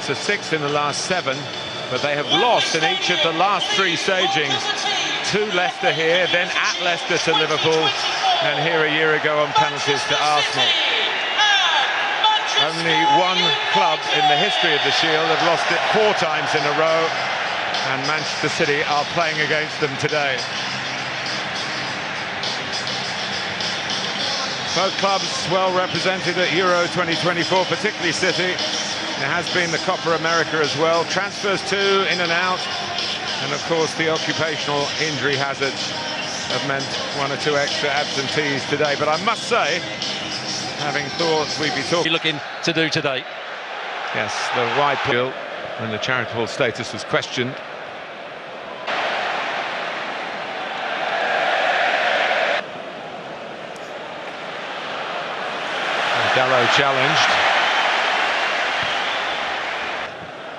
So 6 in the last 7, but they have lost in each of the last 3 stagings. To Leicester here, then at Leicester to Liverpool, and here a year ago on penalties to Arsenal. Only one club in the history of the Shield have lost it 4 times in a row, and Manchester City are playing against them today. Both clubs well represented at Euro 2024, particularly City. There has been the Copa America as well. Transfers too, in and out. And of course the occupational injury hazards have meant 1 or 2 extra absentees today. But I must say, having thought we'd be talking... looking to do today. Yes, the wide play when the charitable status was questioned. Dallo challenged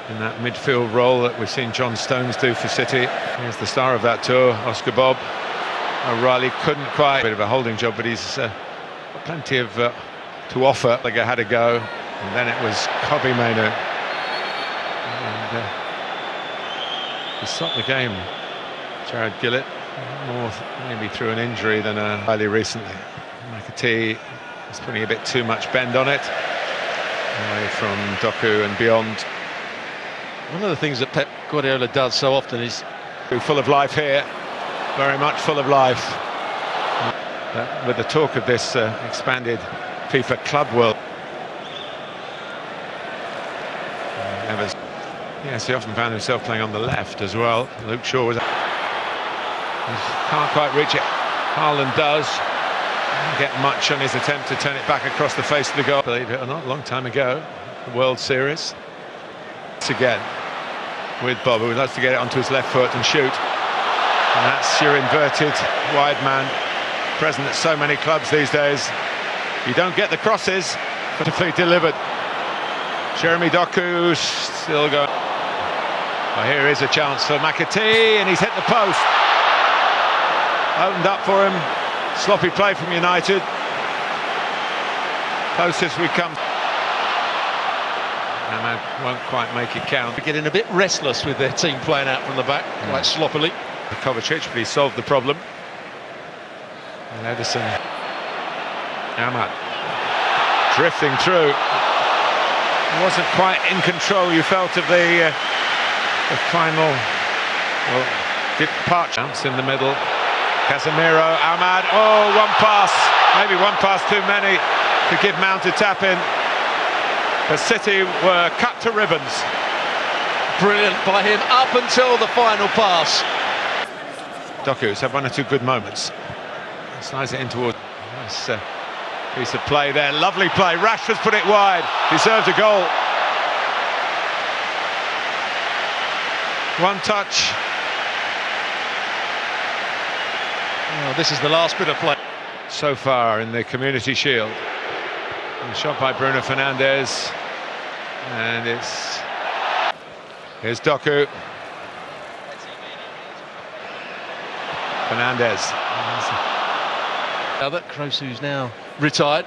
in that midfield role that we've seen John Stones do for City. Here's the star of that tour, Oscar Bob. O'Reilly couldn't quite, bit of a holding job, but he's got plenty of to offer. Like had a go, and then it was Kobe Mainoo, and he stopped the game. Jared Gillett, more maybe through an injury than highly recently. McAtee is putting a bit too much bend on it, away from Doku and beyond. One of the things that Pep Guardiola does so often is full of life here, very much full of life. With the talk of this expanded FIFA club world. Evans, yes, he often found himself playing on the left as well. Luke Shaw was... can't quite reach it. Haaland does. Didn't get much on his attempt to turn it back across the face of the goal. Believe it or not, a long time ago, the World Series. Once again, with Bob, who loves to get it onto his left foot and shoot. And that's your inverted wide man, present at so many clubs these days. You don't get the crosses, beautifully delivered. Jeremy Doku still going. Well, here is a chance for McAtee, and he's hit the post. Opened up for him. Sloppy play from United. Closest we come. Ahmad won't quite make it count. They're getting a bit restless with their team playing out from the back, quite sloppily. Kovacic, but he solved the problem. And Ederson. Ahmad drifting through. He wasn't quite in control, you felt, of the final departure. Chance in the middle. Casemiro, Ahmad. Oh, one pass. Maybe one pass too many to give Mount a tap in. But City were cut to ribbons. Brilliant by him up until the final pass. Doku's had 1 or 2 good moments. Slides it in towards. Nice piece of play there. Lovely play. Rashford's put it wide. Deserves a goal. One touch. Oh, this is the last bit of play so far in the Community Shield. And shot by Bruno Fernandes. And it's... here's Doku. Fernandes. Albert Kroos, who's now retired.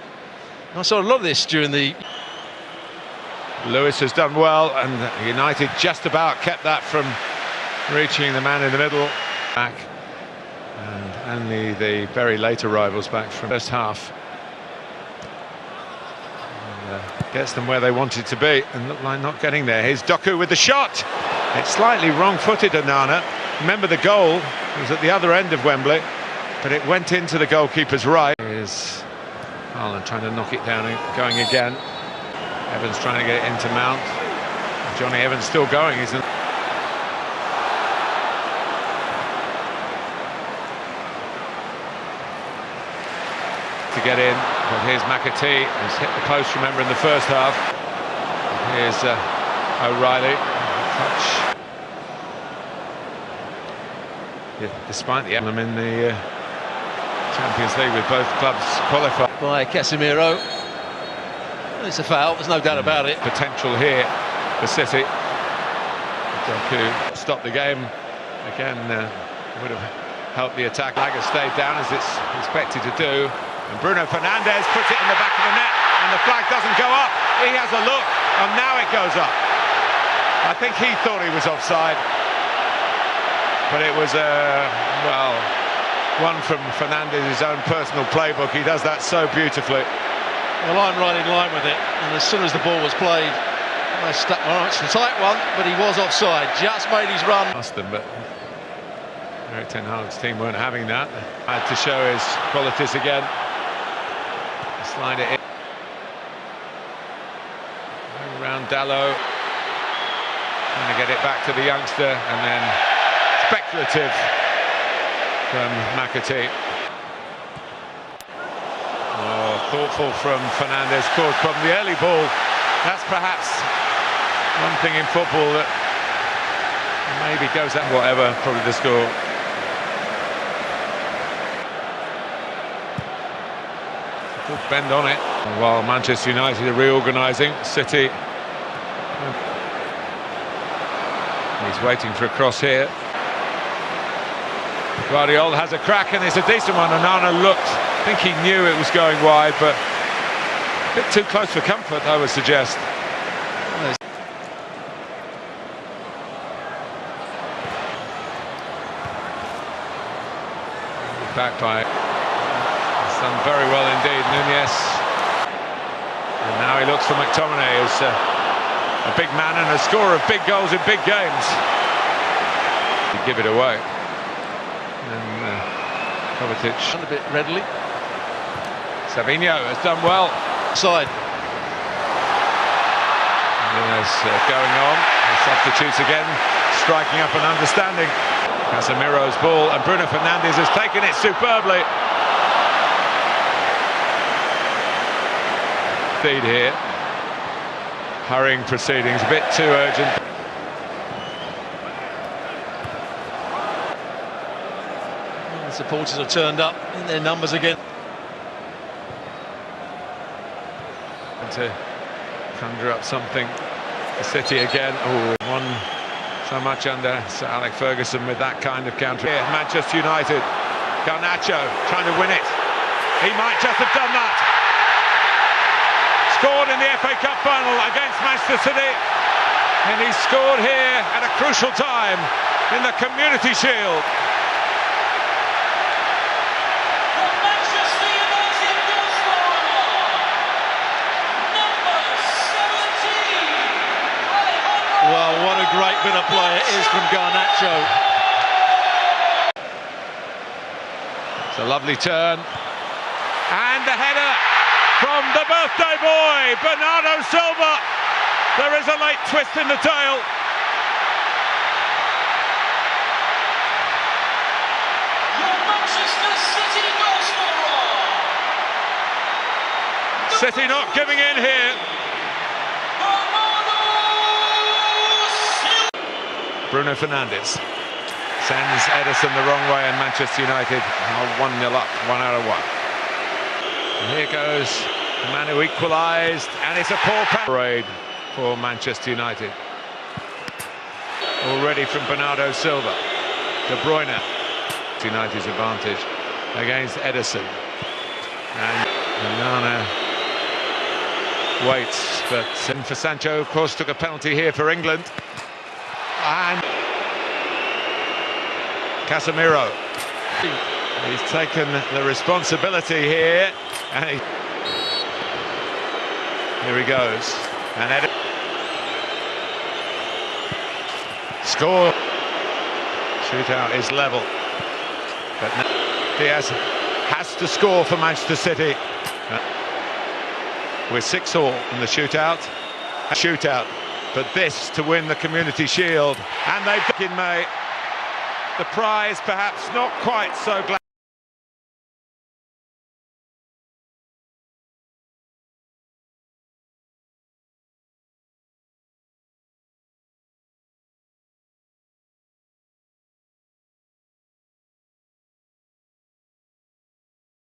I saw a lot of this during the... Lewis has done well, and United just about kept that from reaching the man in the middle. Back. And only the very late arrivals back from the first half. And, gets them where they wanted to be, and look like not getting there. Here's Doku with the shot. It's slightly wrong-footed, Onana. Remember, the goal was at the other end of Wembley, but it went into the goalkeeper's right. Here's Haaland trying to knock it down and going again. Evans trying to get it into Mount. Johnny Evans still going, isn't he? To get in, but here's McAtee, who's hit the post, remember, in the first half. Here's O'Reilly. Touch. Yeah, despite the them in the Champions League with both clubs qualified. By Casemiro. It's a foul, there's no doubt about it. Potential here for City. Doku stopped the game. Again, would have helped the attack. Lager stayed down as it's expected to do. And Bruno Fernandes puts it in the back of the net, and the flag doesn't go up. He has a look, and now it goes up. I think he thought he was offside, but it was well, one from Fernandez's own personal playbook. He does that so beautifully. Well, I'm right in line with it, and as soon as the ball was played, I stuck my arm. It's a tight one, but he was offside. Just made his run. Asked them, but Erik ten Hag's team weren't having that. Had to show his qualities again. Slide it in. Around Dalot. Trying to get it back to the youngster, and then speculative from McAtee. Oh, thoughtful from Fernandez. Caused problem. The early ball. That's perhaps one thing in football that maybe goes at whatever, probably the score. Good bend on it. While Manchester United are reorganising, City. He's waiting for a cross here. Guardiola has a crack, and it's a decent one. Onana looked, I think he knew it was going wide, but a bit too close for comfort, I would suggest. Back by, he's done very well indeed, Núñez. And now he looks for McTominay, who's a big man and a scorer of big goals in big games. You give it away. And Kovacic A bit readily. Savinho has done well. Side. Núñez going on. The substitutes again, striking up and understanding. Casemiro's ball, and Bruno Fernandes has taken it superbly. Feed here. Hurrying proceedings, a bit too urgent. The supporters have turned up in their numbers again. And to conjure up something for City again. Oh, one so much under Sir Alex Ferguson with that kind of counter. Here, Manchester United. Garnacho trying to win it. He might just have done that. Scored in the FA Cup final against Manchester City, and he scored here at a crucial time in the Community Shield. The Manchester United goal scorer, number 17. Well, what a great bit of play it is from Garnacho. It's a lovely turn, and the header from the birthday boy, Bernardo Silva. There is a late twist in the tail. Your Manchester City goal scorer. City not giving in here. Bernardo Silva. Bruno Fernandes sends Ederson the wrong way, and Manchester United are 1-0 up, 1 out of 1. And here goes the man who equalised, and it's a poor parade for Manchester United. Already from Bernardo Silva. De Bruyne. United's advantage against Ederson. And Onana waits, but for Sancho, of course, took a penalty here for England. And Casemiro. He's taken the responsibility here. And here he goes. And score. Shootout is level. But now Diaz has to score for Manchester City. We're 6-all in the shootout. But this to win the Community Shield. And they've in May. The prize perhaps not quite so glad.